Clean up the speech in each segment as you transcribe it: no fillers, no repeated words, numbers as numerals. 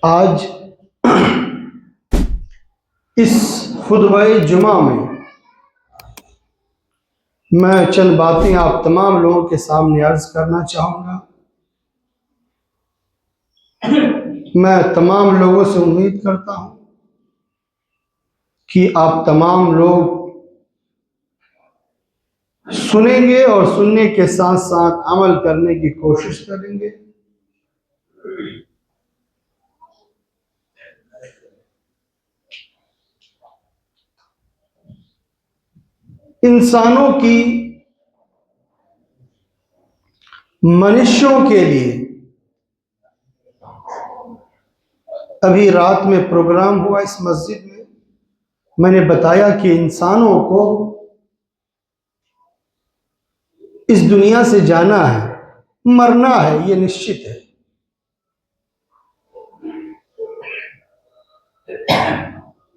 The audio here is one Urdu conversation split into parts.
آج اس خطبہ جمعہ میں چند باتیں آپ تمام لوگوں کے سامنے عرض کرنا چاہوں گا۔ میں تمام لوگوں سے امید کرتا ہوں کہ آپ تمام لوگ سنیں گے اور سننے کے ساتھ ساتھ عمل کرنے کی کوشش کریں گے۔ انسانوں کی منشوں کے لیے ابھی رات میں پروگرام ہوا اس مسجد میں نے بتایا کہ انسانوں کو اس دنیا سے جانا ہے، مرنا ہے، یہ نشچت ہے۔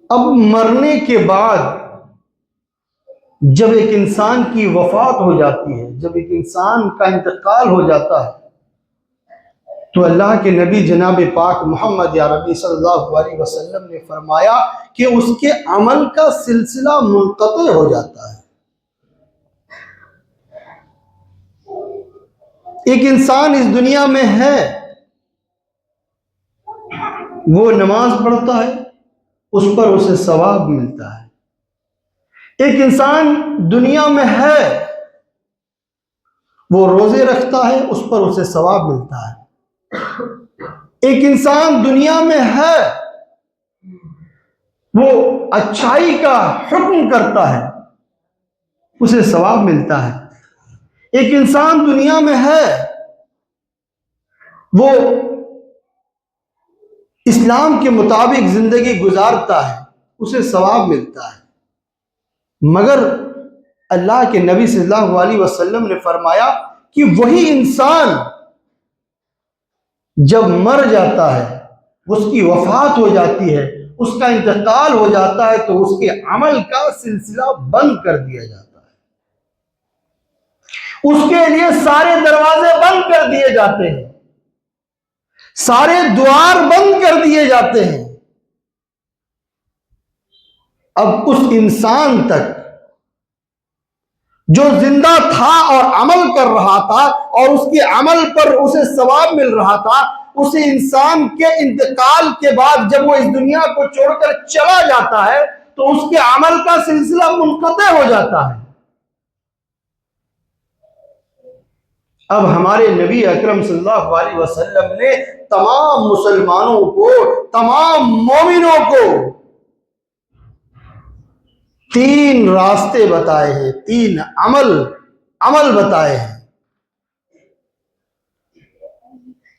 اب مرنے کے بعد جب ایک انسان کی وفات ہو جاتی ہے، جب ایک انسان کا انتقال ہو جاتا ہے، تو اللہ کے نبی جناب پاک محمد عربی صلی اللہ علیہ وسلم نے فرمایا کہ اس کے عمل کا سلسلہ منقطع ہو جاتا ہے۔ ایک انسان اس دنیا میں ہے، وہ نماز پڑھتا ہے، اس پر اسے ثواب ملتا ہے۔ ایک انسان دنیا میں ہے، وہ روزے رکھتا ہے، اس پر اسے ثواب ملتا ہے۔ ایک انسان دنیا میں ہے، وہ اچھائی کا حکم کرتا ہے، اسے ثواب ملتا ہے۔ ایک انسان دنیا میں ہے، وہ اسلام کے مطابق زندگی گزارتا ہے، اسے ثواب ملتا ہے۔ مگر اللہ کے نبی صلی اللہ علیہ وسلم نے فرمایا کہ وہی انسان جب مر جاتا ہے، اس کی وفات ہو جاتی ہے، اس کا انتقال ہو جاتا ہے، تو اس کے عمل کا سلسلہ بند کر دیا جاتا ہے۔ اس کے لیے سارے دروازے بند کر دیے جاتے ہیں، سارے دوار بند کر دیے جاتے ہیں۔ اب اس انسان تک جو زندہ تھا اور عمل کر رہا تھا اور اس کے عمل پر اسے ثواب مل رہا تھا، اس انسان کے انتقال کے بعد جب وہ اس دنیا کو چھوڑ کر چلا جاتا ہے تو اس کے عمل کا سلسلہ منقطع ہو جاتا ہے۔ اب ہمارے نبی اکرم صلی اللہ علیہ وسلم نے تمام مسلمانوں کو، تمام مومنوں کو تین راستے بتائے ہیں، تین عمل بتائے ہیں۔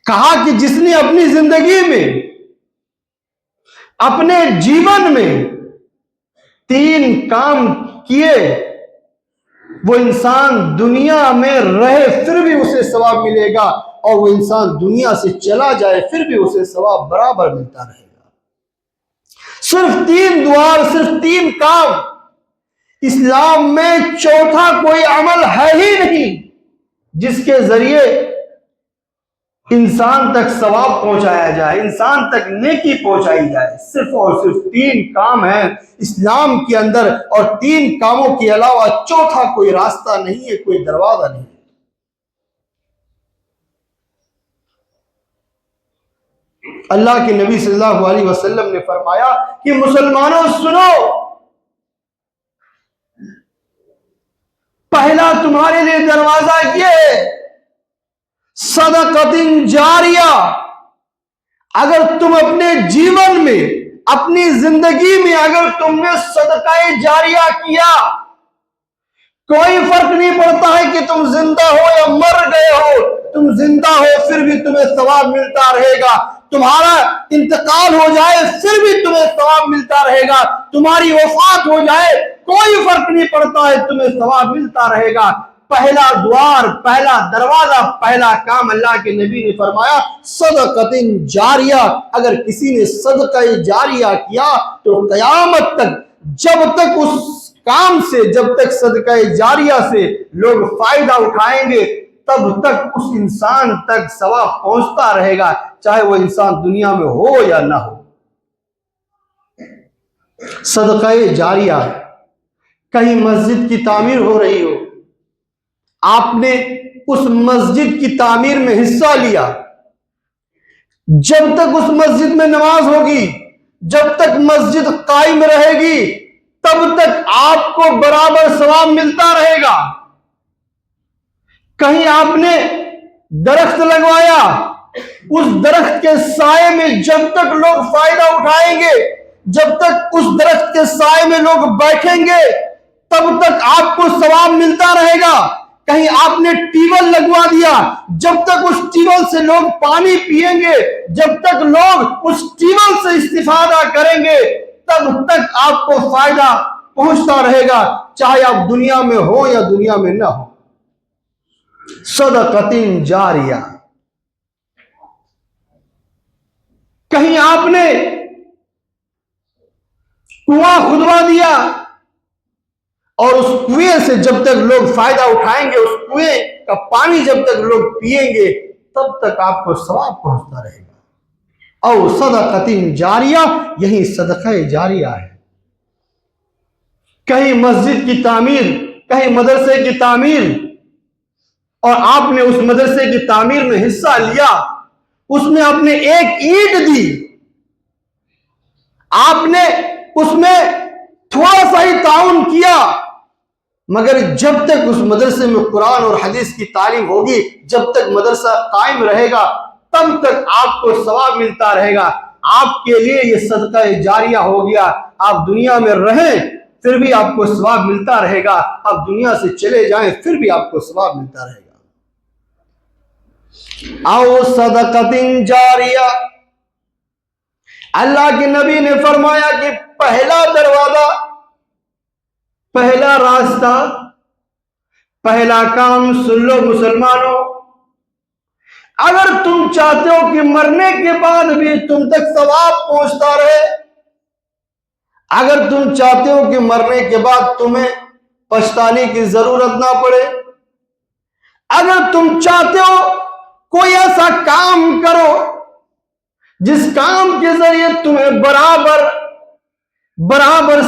کہا کہ جس نے اپنی زندگی میں، اپنے جیون میں تین کام کیے، وہ انسان دنیا میں رہے پھر بھی اسے ثواب ملے گا، اور وہ انسان دنیا سے چلا جائے پھر بھی اسے ثواب برابر ملتا رہے گا۔ صرف تین دوار، صرف تین کام۔ اسلام میں چوتھا کوئی عمل ہے ہی نہیں جس کے ذریعے انسان تک ثواب پہنچایا جائے، انسان تک نیکی پہنچائی جائے۔ صرف اور صرف تین کام ہیں اسلام کے اندر، اور تین کاموں کے علاوہ چوتھا کوئی راستہ نہیں ہے، کوئی دروازہ نہیں ہے۔ اللہ کے نبی صلی اللہ علیہ وسلم نے فرمایا کہ مسلمانوں سنو، پہلا تمہارے لیے دروازہ یہ ہے، صدقۃ جاریہ۔ اگر تم اپنے جیون میں، اپنی زندگی میں اگر تم نے صدقہ جاریہ کیا، کوئی فرق نہیں پڑتا ہے کہ تم زندہ ہو یا مر گئے ہو، تم زندہ ہو پھر بھی تمہیں ثواب ملتا رہے گا، تمہارا انتقال ہو جائے پھر بھی تمہیں ثواب ملتا رہے گا، تمہاری وفات ہو جائے کوئی فرق نہیں پڑتا ہے، تمہیں ثواب ملتا رہے گا۔ پہلا دوار، پہلا دروازہ، پہلا کام اللہ کے نبی نے فرمایا صدقۃ جاریہ۔ اگر کسی نے صدقہ جاریہ کیا تو قیامت تک، جب تک اس کام سے، جب تک صدقہ جاریہ سے لوگ فائدہ اٹھائیں گے، تب تک اس انسان تک ثواب پہنچتا رہے گا، چاہے وہ انسان دنیا میں ہو یا نہ ہو۔ صدقہ جاریہ، کہیں مسجد کی تعمیر ہو رہی ہو، آپ نے اس مسجد کی تعمیر میں حصہ لیا، جب تک اس مسجد میں نماز ہوگی، جب تک مسجد قائم رہے گی، تب تک آپ کو برابر ثواب ملتا رہے گا۔ کہیں آپ نے درخت لگوایا، اس درخت کے سائے میں جب تک لوگ فائدہ اٹھائیں گے، جب تک اس درخت کے سائے میں لوگ بیٹھیں گے، تب تک آپ کو ثواب ملتا رہے گا۔ کہیں آپ نے ٹیوبل لگوا دیا، جب تک اس ٹیوبل سے لوگ پانی پیئیں گے، جب تک لوگ اس ٹیوبل سے استفادہ کریں گے، تب تک آپ کو فائدہ پہنچتا رہے گا، چاہے آپ دنیا میں ہو یا دنیا میں نہ ہو۔ صدقۃ جاریہ، کہیں آپ نے کنواں کھدوا دیا، اور اس کنویں سے جب تک لوگ فائدہ اٹھائیں گے، اس کنویں کا پانی جب تک لوگ پیئیں گے، تب تک آپ کو ثواب پہنچتا رہے گا۔ اور صدقۃ جاریہ، یہی صدقہ جاریہ ہے۔ کہیں مسجد کی تعمیر، کہیں مدرسے کی تعمیر، اور آپ نے اس مدرسے کی تعمیر میں حصہ لیا، اس میں آپ نے ایک اینٹ دی، آپ نے اس میں تھوڑا سا ہی تعاون کیا، مگر جب تک اس مدرسے میں قرآن اور حدیث کی تعلیم ہوگی، جب تک مدرسہ قائم رہے گا، تب تک آپ کو ثواب ملتا رہے گا۔ آپ کے لیے یہ صدقہ جاریہ ہو گیا۔ آپ دنیا میں رہیں پھر بھی آپ کو ثواب ملتا رہے گا، آپ دنیا سے چلے جائیں پھر بھی آپ کو ثواب ملتا رہے گا۔ او صدقۃ جاریہ، اللہ کے نبی نے فرمایا کہ پہلا دروازہ، پہلا راستہ، پہلا کام سن لو مسلمانوں، اگر تم چاہتے ہو کہ مرنے کے بعد بھی تم تک ثواب پہنچتا رہے، اگر تم چاہتے ہو کہ مرنے کے بعد تمہیں پچھتانے کی ضرورت نہ پڑے، اگر تم چاہتے ہو کوئی ایسا کام کرو جس کام کے ذریعے تمہیں برابر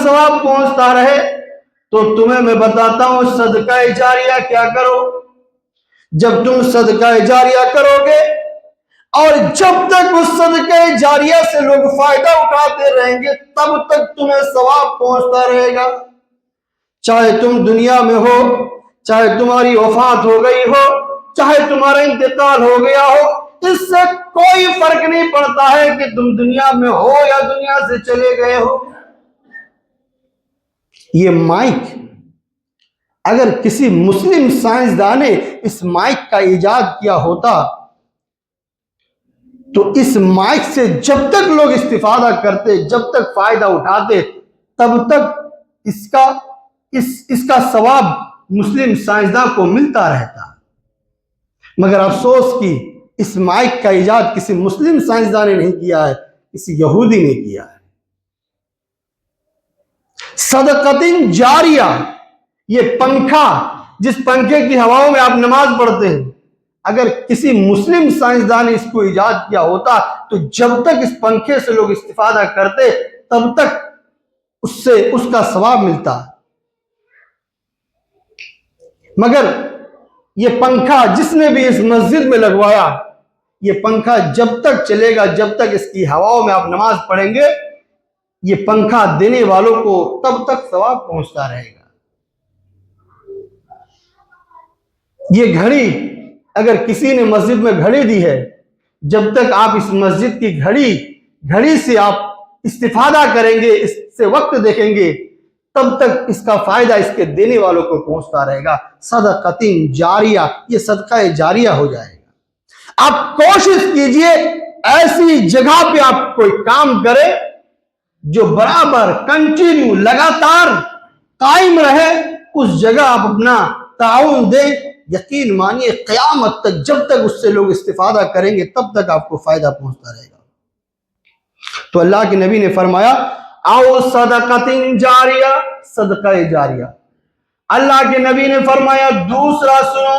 ثواب پہنچتا رہے، تو تمہیں میں بتاتا ہوں صدقہ جاریہ کیا کرو۔ جب تم صدقہ جاریہ کرو گے، اور جب تک اس صدقہ جاریہ سے لوگ فائدہ اٹھاتے رہیں گے، تب تک تمہیں ثواب پہنچتا رہے گا، چاہے تم دنیا میں ہو، چاہے تمہاری وفات ہو گئی ہو، چاہے تمہارا انتقال ہو گیا ہو، اس سے کوئی فرق نہیں پڑتا ہے کہ تم دنیا میں ہو یا دنیا سے چلے گئے ہو۔ یہ مائک، اگر کسی مسلم سائنسدان نے اس مائک کا ایجاد کیا ہوتا، تو اس مائک سے جب تک لوگ استفادہ کرتے، جب تک فائدہ اٹھاتے، تب تک اس کا ثواب مسلم سائنسدان کو ملتا رہتا۔ مگر افسوس کہ اس مائک کا ایجاد کسی مسلم سائنسدان نے نہیں کیا ہے، کسی یہودی نے کیا ہے۔ صدقۃ جاریہ، یہ پنکھا، جس پنکھے کی ہواؤں میں آپ نماز پڑھتے ہیں، اگر کسی مسلم سائنسدان نے اس کو ایجاد کیا ہوتا، تو جب تک اس پنکھے سے لوگ استفادہ کرتے، تب تک اس کا ثواب ملتا۔ مگر یہ پنکھا جس نے بھی اس مسجد میں لگوایا، یہ پنکھا جب تک چلے گا، جب تک اس کی ہواؤں میں آپ نماز پڑھیں گے، یہ پنکھا دینے والوں کو تب تک ثواب پہنچتا رہے گا۔ یہ گھڑی، اگر کسی نے مسجد میں گھڑی دی ہے، جب تک آپ اس مسجد کی گھڑی سے آپ استفادہ کریں گے، اس سے وقت دیکھیں گے، تب تک اس کا فائدہ اس کے دینے والوں کو پہنچتا رہے گا۔ صدقۃ جاریہ، یہ صدقہ جاریہ ہو جائے گا۔ آپ کوشش کیجئے ایسی جگہ پہ آپ کوئی کام کرے جو برابر کنٹینیو لگاتار قائم رہے، اس جگہ آپ اپنا تعاون دیں، یقین مانیے قیامت تک جب تک اس سے لوگ استفادہ کریں گے، تب تک آپ کو فائدہ پہنچتا رہے گا۔ تو اللہ کے نبی نے فرمایا او صدقۃ جاریہ، صدقہ جاریہ۔ اللہ کے نبی نے فرمایا دوسرا سنو،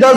10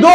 2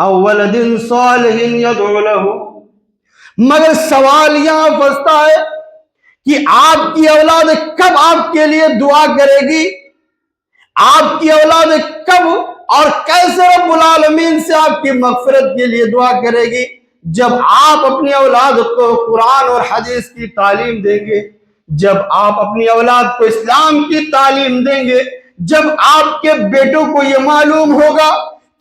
او ولد صالح یدعو لہ، مگر سوال یہاں پھنستا ہے کہ آپ کی اولاد کب آپ کے لیے دعا کرے گی؟ آپ کی اولاد کب اور کیسے رب العالمین سے آپ کی مغفرت کے لیے دعا کرے گی؟ جب آپ اپنی اولاد کو قرآن اور حدیث کی تعلیم دیں گے، جب آپ اپنی اولاد کو اسلام کی تعلیم دیں گے، جب آپ کے بیٹوں کو یہ معلوم ہوگا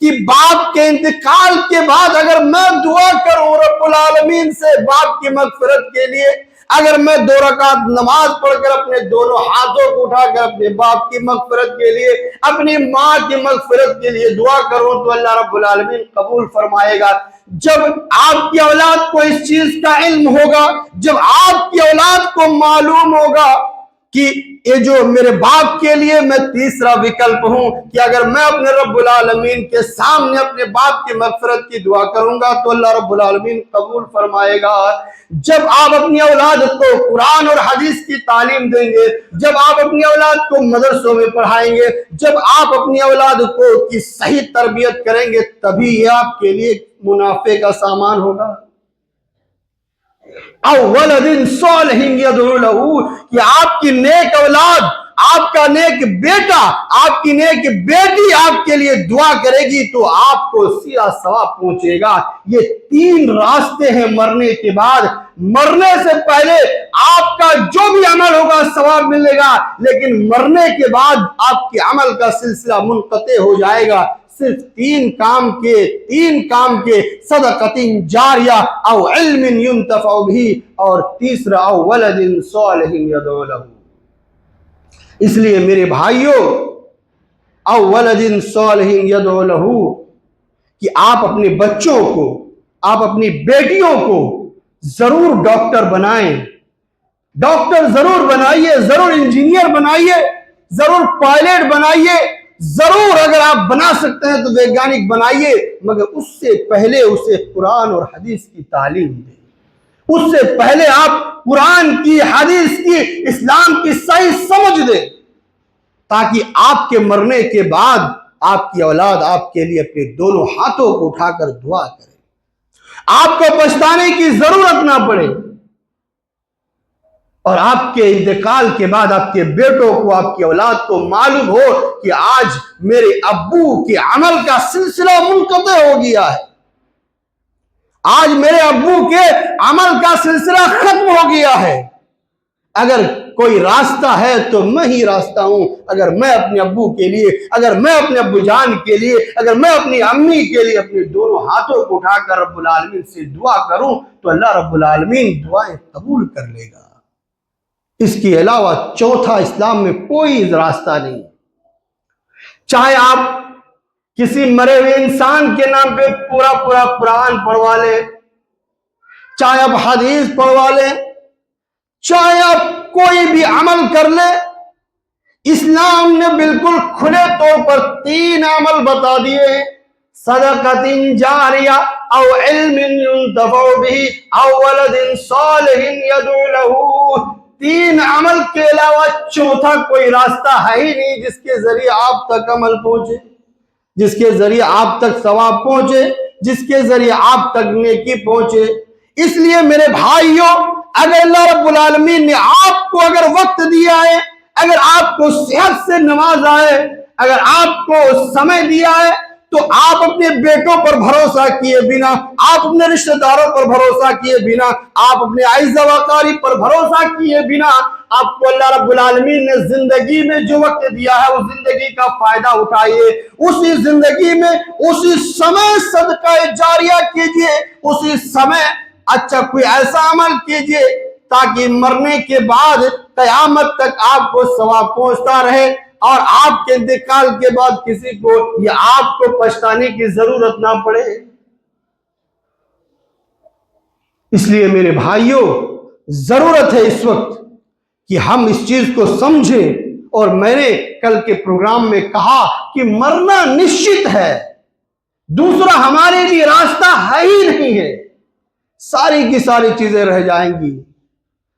کہ باپ کے انتقال کے بعد اگر میں دعا کروں رب العالمین سے باپ کی مغفرت کے لیے، اگر میں 2 رکعت نماز پڑھ کر اپنے دونوں ہاتھوں کو اٹھا کر اپنے باپ کی مغفرت کے لیے، اپنی ماں کی مغفرت کے لیے دعا کروں تو اللہ رب العالمین قبول فرمائے گا۔ جب آپ کی اولاد کو اس چیز کا علم ہوگا، جب آپ کی اولاد کو معلوم ہوگا کہ یہ جو میرے باپ کے لیے میں تیسرا وکلپ ہوں کہ اگر میں اپنے رب العالمین کے سامنے اپنے باپ کی مغفرت کی دعا کروں گا تو اللہ رب العالمین قبول فرمائے گا۔ جب آپ اپنی اولاد کو قرآن اور حدیث کی تعلیم دیں گے، جب آپ اپنی اولاد کو مدرسوں میں پڑھائیں گے، جب آپ اپنی اولاد کو کی صحیح تربیت کریں گے، تبھی یہ آپ کے لیے منافع کا سامان ہوگا۔ او ولد صالح یدعو لہ، کہ آپ کی نیک اولاد، آپ کا نیک بیٹا، آپ کی نیک بیٹی آپ کے لیے دعا کرے گی تو آپ کو سیدھا ثواب پہنچے گا۔ یہ 3 راستے ہیں مرنے کے بعد۔ مرنے سے پہلے آپ کا جو بھی عمل ہوگا ثواب ملے گا، لیکن مرنے کے بعد آپ کے عمل کا سلسلہ منقطع ہو جائے گا۔ صرف 3 کام کے صدقۃ جاریہ او علم ينتفع به، اور تیسرا او ولد صالح يدعو له۔ اس لیے میرے بھائیوں، او ولد صالح يدعو له، کہ آپ اپنے بچوں کو، آپ اپنی بیٹیوں کو ضرور ڈاکٹر بنائیں، ڈاکٹر ضرور بنائیے، ضرور انجینئر بنائیے، ضرور پائلٹ بنائیے، ضرور اگر آپ بنا سکتے ہیں تو ویگانک بنائیے، مگر اس سے پہلے اسے قرآن اور حدیث کی تعلیم دیں۔ اس سے پہلے آپ قرآن کی، حدیث کی، اسلام کی صحیح سمجھ دیں، تاکہ آپ کے مرنے کے بعد آپ کی اولاد آپ کے لیے اپنے دونوں ہاتھوں کو اٹھا کر دعا کرے، آپ کو پچھتانے کی ضرورت نہ پڑے، اور آپ کے انتقال کے بعد آپ کے بیٹوں کو، آپ کی اولاد کو معلوم ہو کہ آج میرے ابو کے عمل کا سلسلہ منقطع ہو گیا ہے، آج میرے ابو کے عمل کا سلسلہ ختم ہو گیا ہے۔ اگر کوئی راستہ ہے تو میں ہی راستہ ہوں۔ اگر میں اپنے ابو کے لیے، اگر میں اپنے ابو جان کے لیے، اگر میں اپنی امی کے لیے اپنے دونوں ہاتھوں کو اٹھا کر رب العالمین سے دعا کروں تو اللہ رب العالمین دعائیں قبول کر لے گا۔ اس کے علاوہ چوتھا اسلام میں کوئی راستہ نہیں۔ چاہے آپ کسی مرے ہوئے انسان کے نام پہ پورا قرآن پڑھوا لیں، چاہے آپ حدیث پڑھوا لیں، چاہے آپ کوئی بھی عمل کر لیں، اسلام نے بالکل کھلے طور پر 3 عمل بتا دیے ہیں: صدقۃ جاریہ او علم ينتفع به او ولد صالح يدعو له۔ 3 عمل کے علاوہ چوتھا کوئی راستہ ہے ہی نہیں جس کے ذریعے آپ تک عمل پہنچے، جس کے ذریعے آپ تک ثواب پہنچے، جس کے ذریعے آپ تک نیکی پہنچے۔ اس لیے میرے بھائیوں، اگر اللہ رب العالمین نے آپ کو اگر وقت دیا ہے، اگر آپ کو صحت سے نوازا ہے، اگر آپ کو سمے دیا ہے، تو آپ اپنے بیٹوں پر بھروسہ کیے بنا، آپ اپنے رشتہ داروں پر بھروسہ کیے بنا، آپ اپنے اعزہ وقاری پر بھروسہ کیے بنا، آپ کو اللہ رب العالمین نے زندگی میں جو وقت دیا ہے اس زندگی کا فائدہ اٹھائیے۔ اسی زندگی میں اسی سمے صدقہ جاریہ کیجئے، اسی سمے اچھا کوئی ایسا عمل کیجئے تاکہ مرنے کے بعد قیامت تک آپ کو ثواب پہنچتا رہے، اور آپ کے انتقال کے بعد کسی کو یا آپ کو پچھتانے کی ضرورت نہ پڑے۔ اس لیے میرے بھائیوں، ضرورت ہے اس وقت کہ ہم اس چیز کو سمجھیں، اور میں نے کل کے پروگرام میں کہا کہ مرنا نشچت ہے، دوسرا ہمارے لیے راستہ ہے ہی نہیں ہے۔ ساری کی ساری چیزیں رہ جائیں گی،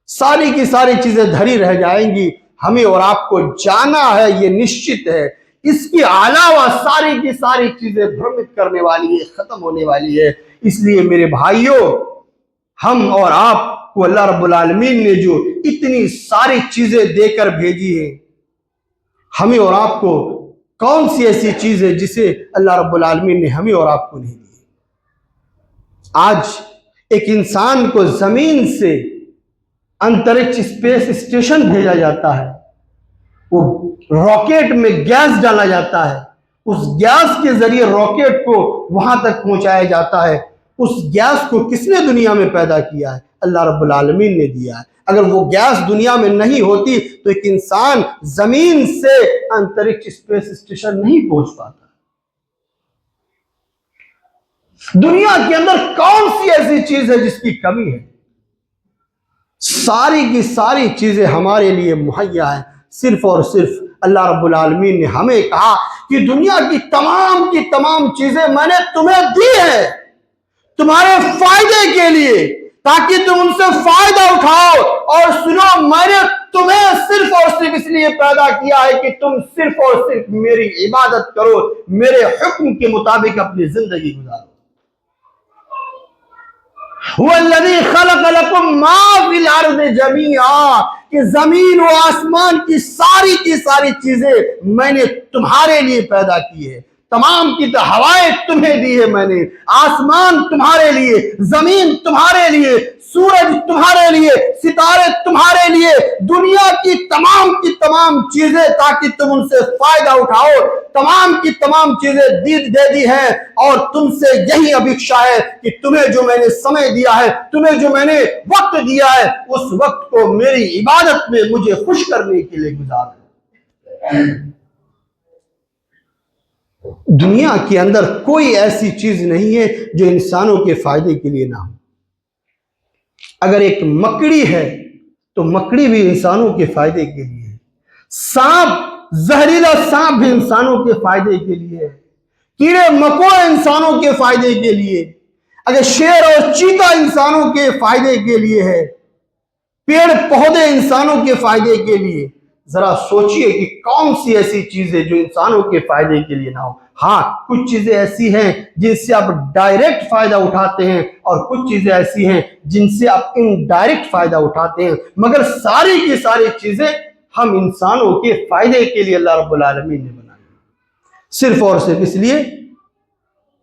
ساری کی ساری چیزیں دھری رہ جائیں گی، ہمیں اور آپ کو جانا ہے، یہ نشچت ہے۔ اس کے علاوہ ساری کی ساری چیزیں بھرمت کرنے والی ہے، ختم ہونے والی ہے۔ اس لیے میرے بھائیوں، ہم اور آپ کو اللہ رب العالمین نے جو اتنی ساری چیزیں دے کر بھیجی ہیں، ہمیں اور آپ کو کون سی ایسی چیز ہے جسے اللہ رب العالمین نے ہمیں اور آپ کو نہیں دی؟ آج ایک انسان کو زمین سے انترکش اسپیس اسٹیشن بھیجا جاتا ہے، وہ راکٹ میں گیس ڈالا جاتا ہے، اس گیس کے ذریعے راکٹ کو وہاں تک پہنچایا جاتا ہے۔ اس گیس کو کس نے دنیا میں پیدا کیا ہے؟ اللہ رب العالمین نے دیا ہے۔ اگر وہ گیس دنیا میں نہیں ہوتی تو ایک انسان زمین سے انترکش اسپیس اسٹیشن نہیں پہنچ پاتا۔ دنیا کے اندر کون سی ایسی چیز ہے جس کی کمی ہے؟ ساری کی ساری چیزیں ہمارے لیے مہیا ہیں، صرف اور صرف اللہ رب العالمین نے ہمیں کہا کہ دنیا کی تمام چیزیں میں نے تمہیں دی ہیں تمہارے فائدے کے لیے، تاکہ تم ان سے فائدہ اٹھاؤ۔ اور سنو، میں نے تمہیں صرف اور صرف اس لیے پیدا کیا ہے کہ تم صرف اور صرف میری عبادت کرو، میرے حکم کے مطابق اپنی زندگی گزارو۔ هو الذی خلق لکم ما فی الارض جمیعا، کہ زمین و آسمان کی ساری چیزیں میں نے تمہارے لیے پیدا کی ہے۔ تمام کی ہوائیں تمہیں دی ہے میں نے، آسمان تمہارے لیے، زمین تمہارے لیے، سورج تمہارے لیے، ستارے تمہارے لیے، دنیا کی تمام چیزیں تاکہ تم ان سے فائدہ اٹھاؤ۔ تمام کی تمام چیزیں دے دی ہیں، اور تم سے یہی ابھیکشا ہے کہ تمہیں جو میں نے سمے دیا ہے، تمہیں جو میں نے وقت دیا ہے، اس وقت کو میری عبادت میں مجھے خوش کرنے کے لیے گزارو۔ دنیا کے اندر کوئی ایسی چیز نہیں ہے جو انسانوں کے فائدے کے لیے نہ ہو۔ اگر ایک مکڑی ہے تو مکڑی بھی انسانوں کے فائدے کے لیے ہے، سانپ، زہریلا سانپ بھی انسانوں کے فائدے کے لیے ہے، کیڑے مکوڑے انسانوں کے فائدے کے لیے، اگر شیر اور چیتا انسانوں کے فائدے کے لیے ہے، پیڑ پودے انسانوں کے فائدے کے لیے۔ ذرا سوچئے کہ کون سی ایسی چیز ہے جو انسانوں کے فائدے کے لیے نہ ہو۔ ہاں، کچھ چیزیں ایسی ہیں جن سے آپ ڈائریکٹ فائدہ اٹھاتے ہیں، اور کچھ چیزیں ایسی ہیں جن سے آپ انڈائریکٹ فائدہ اٹھاتے ہیں، مگر ساری کی ساری چیزیں ہم انسانوں کے فائدے کے لیے اللہ رب العالمین نے بنائی، صرف اور صرف اس لیے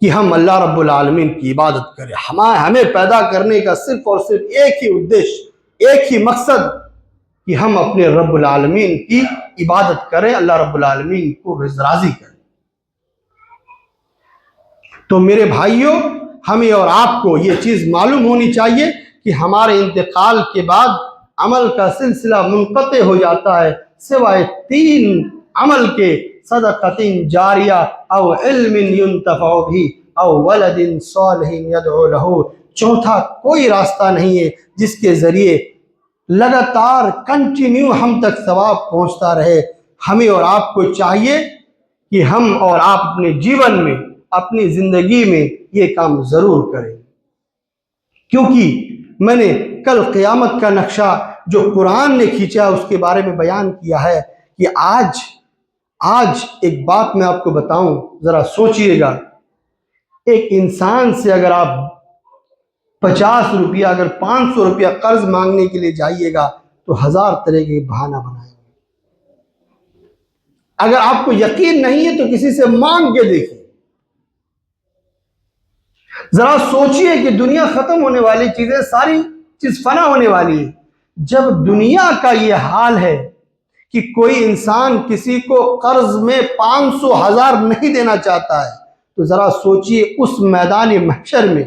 کہ ہم اللہ رب العالمین کی عبادت کریں۔ ہمیں پیدا کرنے کا صرف اور صرف ایک ہی ادیش، ایک ہی مقصد، کہ ہم اپنے رب العالمین کی عبادت کریں، اللہ رب العالمین کو راضی کریں۔ تو میرے بھائیوں، ہمیں اور آپ کو یہ چیز معلوم ہونی چاہیے کہ ہمارے انتقال کے بعد عمل کا سلسلہ منقطع ہو جاتا ہے، سوائے 3 عمل کے: صدقۃ جاریہ، او علم ينتفع به، او ولد صالح يدعو له۔ چوتھا کوئی راستہ نہیں ہے جس کے ذریعے لگاتار کنٹینیو ہم تک ثواب پہنچتا رہے۔ ہمیں اور آپ کو چاہیے کہ ہم اور آپ اپنے جیون میں، اپنی زندگی میں یہ کام ضرور کریں، کیونکہ میں نے کل قیامت کا نقشہ جو قرآن نے کھینچا اس کے بارے میں بیان کیا ہے کہ آج ایک بات میں آپ کو بتاؤں، ذرا سوچئے گا۔ ایک انسان سے اگر آپ 50 روپیہ، اگر 500 روپیہ قرض مانگنے کے لیے جائیے گا تو 1000 طرح کے بہانہ بنائیں گے۔ اگر آپ کو یقین نہیں ہے تو کسی سے مانگ کے دیکھیں۔ ذرا سوچئے کہ دنیا ختم ہونے والی چیزیں، ساری چیز فنا ہونے والی ہے۔ جب دنیا کا یہ حال ہے کہ کوئی انسان کسی کو قرض میں 500 1000 نہیں دینا چاہتا ہے، تو ذرا سوچئے اس میدان محشر میں،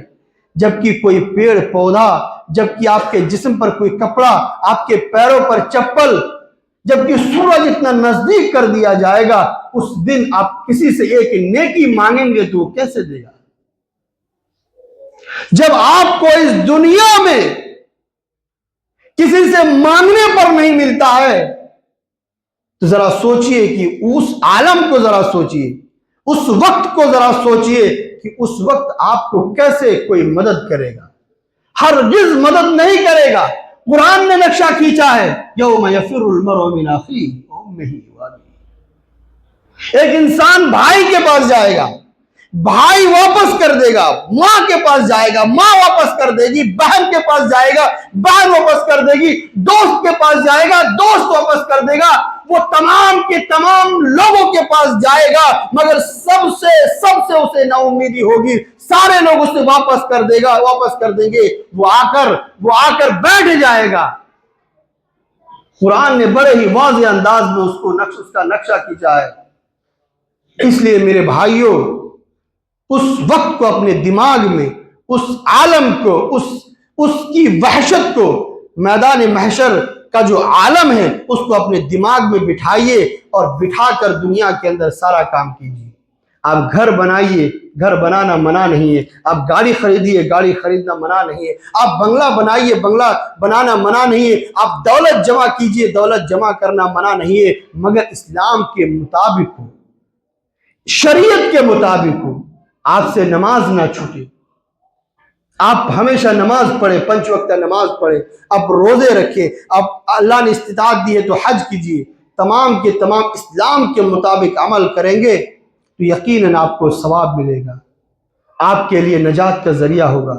جبکہ کوئی پیڑ پودا، جبکہ آپ کے جسم پر کوئی کپڑا، آپ کے پیروں پر چپل، جبکہ سورج اتنا نزدیک کر دیا جائے گا، اس دن آپ کسی سے ایک نیکی مانگیں گے تو وہ کیسے دے گا؟ جب آپ کو اس دنیا میں کسی سے مانگنے پر نہیں ملتا ہے تو ذرا سوچئے کہ اس عالم کو ذرا سوچئے، اس وقت کو ذرا سوچئے کہ اس وقت آپ کو کیسے کوئی مدد کرے گا؟ ہرگز مدد نہیں کرے گا۔ قرآن نے نقشہ کھینچا ہے، یوم یفر المرء من اخیہ وامہ وابیہ۔ ایک انسان بھائی کے پاس جائے گا، بھائی واپس کر دے گا، ماں کے پاس جائے گا، ماں واپس کر دے گی، بہن کے پاس جائے گا، بہن واپس کر دے گی، دوست کے پاس جائے گا، دوست واپس کر دے گا، وہ تمام کے تمام لوگوں کے پاس جائے گا، مگر سب سے اسے نا امیدی ہوگی، سارے لوگ اسے واپس کر دیں گے، وہ آ کر بیٹھ جائے گا۔ قرآن نے بڑے ہی واضح انداز میں اس کا نقشہ کھینچا ہے۔ اس لیے میرے بھائیوں، اس وقت کو اپنے دماغ میں، اس عالم کو، اس کی وحشت کو، میدان محشر کا جو عالم ہے اس کو اپنے دماغ میں بٹھائیے اور بٹھا کر دنیا کے اندر سارا کام کیجیے۔ آپ گھر بنائیے، گھر بنانا منع نہیں ہے، آپ گاڑی خریدیے، گاڑی خریدنا منع نہیں ہے، آپ بنگلہ بنائیے، بنگلہ بنانا منع نہیں ہے، آپ دولت جمع کیجیے، دولت جمع کرنا منع نہیں ہے، مگر اسلام کے مطابق ہو، شریعت کے مطابق ہو۔ آپ سے نماز نہ چھوٹے، آپ ہمیشہ نماز پڑھیں، 5 وقت نماز پڑھیں، آپ روزے رکھیں، آپ اللہ نے استطاعت دی ہے تو حج کیجیے، تمام کے تمام اسلام کے مطابق عمل کریں گے تو یقیناً آپ کو ثواب ملے گا، آپ کے لیے نجات کا ذریعہ ہوگا۔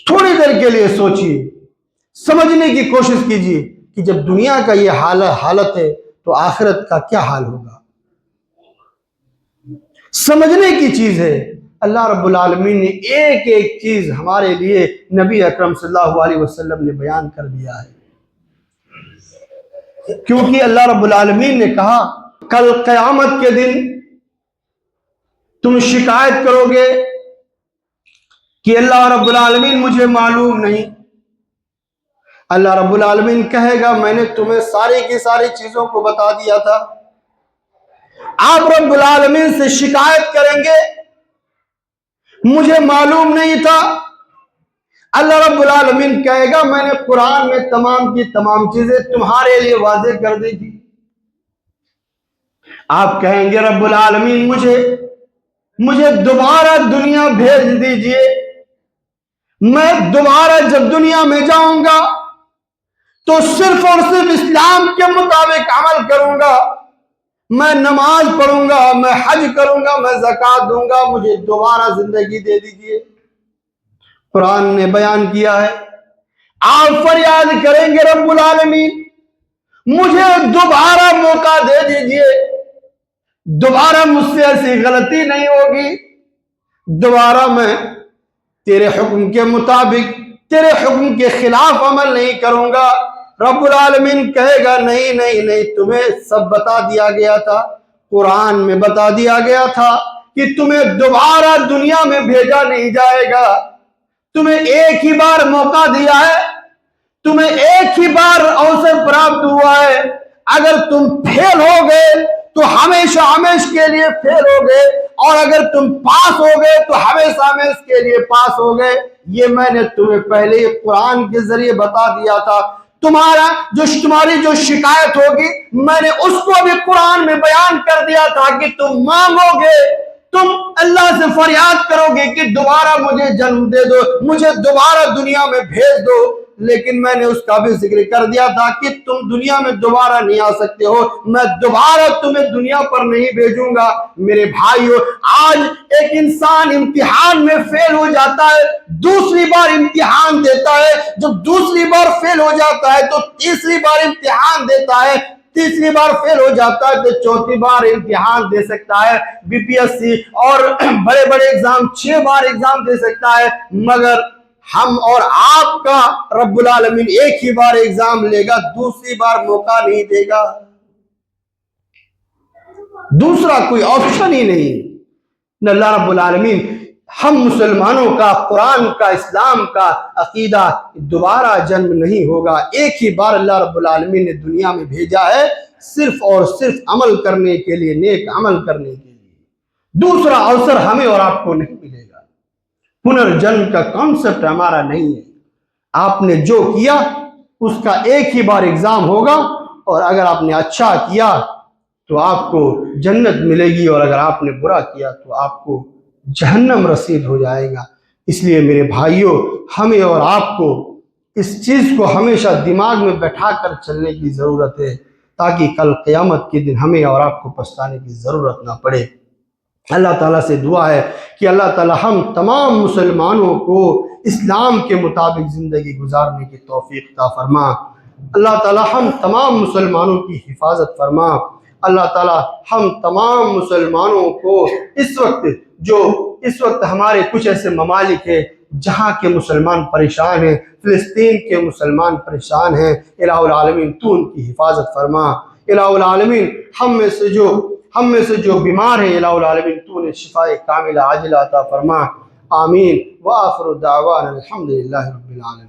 تھوڑی دیر کے لیے سوچئے، سمجھنے کی کوشش کیجیے کہ جب دنیا کا یہ حالت ہے تو آخرت کا کیا حال ہوگا۔ سمجھنے کی چیز ہے۔ اللہ رب العالمین نے ایک ایک چیز ہمارے لیے نبی اکرم صلی اللہ علیہ وسلم نے بیان کر دیا ہے، کیونکہ اللہ رب العالمین نے کہا کل قیامت کے دن تم شکایت کرو گے کہ اللہ رب العالمین مجھے معلوم نہیں۔ اللہ رب العالمین کہے گا میں نے تمہیں ساری کی ساری چیزوں کو بتا دیا تھا۔ آپ رب العالمین سے شکایت کریں گے مجھے معلوم نہیں تھا۔ اللہ رب العالمین کہے گا میں نے قرآن میں تمام کی تمام چیزیں تمہارے لیے واضح کر دی تھی۔ آپ کہیں گے رب العالمین مجھے دوبارہ دنیا بھیج دیجئے، میں دوبارہ جب دنیا میں جاؤں گا تو صرف اور صرف اسلام کے مطابق عمل کروں گا، میں نماز پڑھوں گا، میں حج کروں گا، میں زکوٰۃ دوں گا، مجھے دوبارہ زندگی دے دیجئے۔ قرآن نے بیان کیا ہے آپ فریاد کریں گے رب العالمین مجھے دوبارہ موقع دے دیجئے، دوبارہ مجھ سے ایسی غلطی نہیں ہوگی، دوبارہ میں تیرے حکم کے مطابق، تیرے حکم کے خلاف عمل نہیں کروں گا۔ رب العالمین کہے گا نہیں نہیں نہیں، تمہیں سب بتا دیا گیا تھا، قرآن میں بتا دیا گیا تھا کہ تمہیں دوبارہ دنیا میں بھیجا نہیں جائے گا، تمہیں ایک ہی بار موقع دیا ہے، تمہیں ایک ہی بار اوسر پراپت ہوا ہے، اگر تم فیل ہو گئے تو ہمیشہ ہمیشہ کے لیے فیل ہو گئے، اور اگر تم پاس ہو گئے تو ہمیشہ ہمیشہ کے لیے پاس ہو گئے۔ یہ میں نے تمہیں پہلے ہی قرآن کے ذریعے بتا دیا تھا۔ تمہاری جو شکایت ہوگی میں نے اس کو بھی قرآن میں بیان کر دیا تھا کہ تم مانگو گے، تم اللہ سے فریاد کرو گے کہ دوبارہ مجھے جنم دے دو، مجھے دوبارہ دنیا میں بھیج دو، لیکن میں نے اس کا بھی ذکر کر دیا تھا کہ تم دنیا میں دوبارہ نہیں آ سکتے ہو، میں دوبارہ تمہیں دنیا پر نہیں بھیجوں گا۔ میرے بھائیو، آج ایک انسان امتحان میں فیل ہو جاتا ہے، دوسری بار امتحان دیتا ہے، جب دوسری بار فیل ہو جاتا ہے تو تیسری بار امتحان دیتا ہے، تیسری بار فیل ہو جاتا ہے تو چوتھی بار امتحان دے سکتا ہے، بی پی ایس سی اور بڑے بڑے ایگزام 6 بار ایگزام دے سکتا ہے، مگر ہم اور آپ کا رب العالمین ایک ہی بار ایگزام لے گا، دوسری بار موقع نہیں دے گا، دوسرا کوئی آپشن ہی نہیں۔ اللہ رب العالمین ہم مسلمانوں کا، قرآن کا، اسلام کا عقیدہ دوبارہ جنم نہیں ہوگا، ایک ہی بار اللہ رب العالمین نے دنیا میں بھیجا ہے صرف اور صرف عمل کرنے کے لیے، نیک عمل کرنے کے لیے، دوسرا اوسر ہمیں اور آپ کو نہیں ملے گا۔ پنرجنم کا کانسیپٹ ہمارا نہیں ہے، آپ نے جو کیا اس کا ایک ہی بار ایگزام ہوگا، اور اگر آپ نے اچھا کیا تو آپ کو جنت ملے گی، اور اگر آپ نے برا کیا تو آپ کو جہنم رسید ہو جائے گا۔ اس لیے میرے بھائیوں، ہمیں اور آپ کو اس چیز کو ہمیشہ دماغ میں بیٹھا کر چلنے کی ضرورت ہے تاکہ کل قیامت کے دن ہمیں اور آپ کو پچھتانے کی ضرورت نہ پڑے۔ اللہ تعالیٰ سے دعا ہے کہ اللہ تعالیٰ ہم تمام مسلمانوں کو اسلام کے مطابق زندگی گزارنے کی توفیق عطا فرما۔ اللہ تعالیٰ ہم تمام مسلمانوں کی حفاظت فرما۔ اللہ تعالیٰ ہم تمام مسلمانوں کو اس وقت ہمارے کچھ ایسے ممالک ہیں جہاں کے مسلمان پریشان ہیں، فلسطین کے مسلمان پریشان ہیں، الہ العالمین تو ان کی حفاظت فرما۔ الہ العالمین ہم میں سے جو بیمار ہیں، الہ العالمین تو انہیں شفاء کاملہ عاجلہ عطا فرما۔ آمین۔ وآخر دعوانا الحمدللہ رب العالمین۔